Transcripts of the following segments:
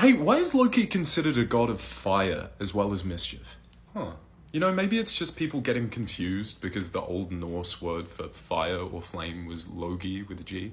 Hey, why is Loki considered a god of fire as well as mischief? Huh. You know, maybe it's just people getting confused because the Old Norse word for fire or flame was Logi with a G.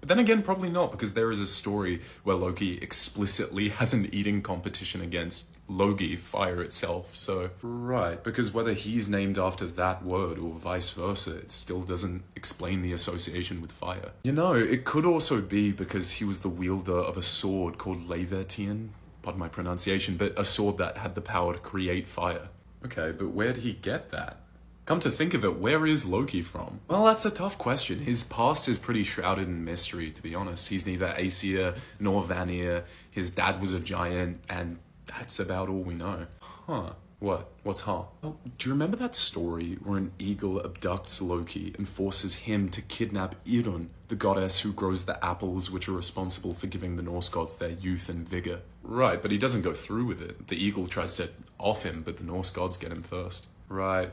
But then again, probably not, because there is a story where Loki explicitly has an eating competition against Logi, fire itself, so... Right, because whether he's named after that word or vice versa, it still doesn't explain the association with fire. You know, it could also be because he was the wielder of a sword called Levertian, pardon my pronunciation, but a sword that had the power to create fire. Okay, but where'd he get that? Come to think of it, where is Loki from? Well, that's a tough question. His past is pretty shrouded in mystery, to be honest. He's neither Aesir nor Vanir. His dad was a giant, and that's about all we know. Huh. What? What's huh? Well, do you remember that story where an eagle abducts Loki and forces him to kidnap Idun, the goddess who grows the apples which are responsible for giving the Norse gods their youth and vigor? Right, but he doesn't go through with it. The eagle tries to off him, but the Norse gods get him first. Right.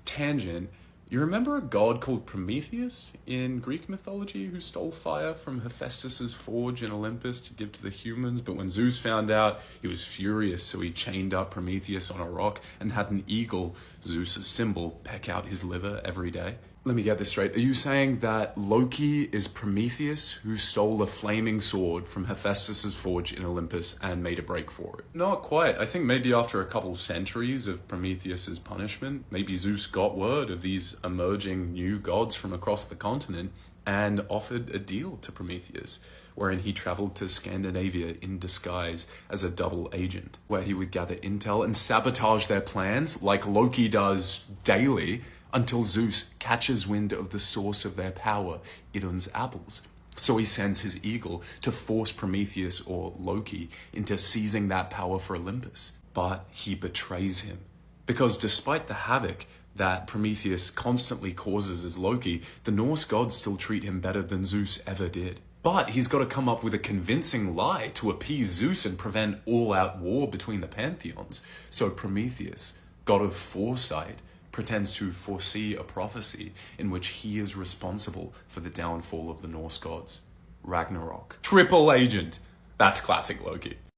Tangent. You remember a god called Prometheus in Greek mythology who stole fire from Hephaestus's forge in Olympus to give to the humans, but when Zeus found out, he was furious, so he chained up Prometheus on a rock and had an eagle, Zeus' symbol, peck out his liver every day? Let me get this straight. Are you saying that Loki is Prometheus who stole a flaming sword from Hephaestus's forge in Olympus and made a break for it? Not quite. I think maybe after a couple centuries of Prometheus's punishment, maybe Zeus got word of these emerging new gods from across the continent and offered a deal to Prometheus, wherein he traveled to Scandinavia in disguise as a double agent, where he would gather intel and sabotage their plans like Loki does daily, until Zeus catches wind of the source of their power, Idun's apples. So he sends his eagle to force Prometheus or Loki into seizing that power for Olympus. But he betrays him. Because despite the havoc that Prometheus constantly causes as Loki, the Norse gods still treat him better than Zeus ever did. But he's got to come up with a convincing lie to appease Zeus and prevent all-out war between the pantheons. So Prometheus, god of foresight, pretends to foresee a prophecy in which he is responsible for the downfall of the Norse gods. Ragnarok. Triple agent. That's classic Loki.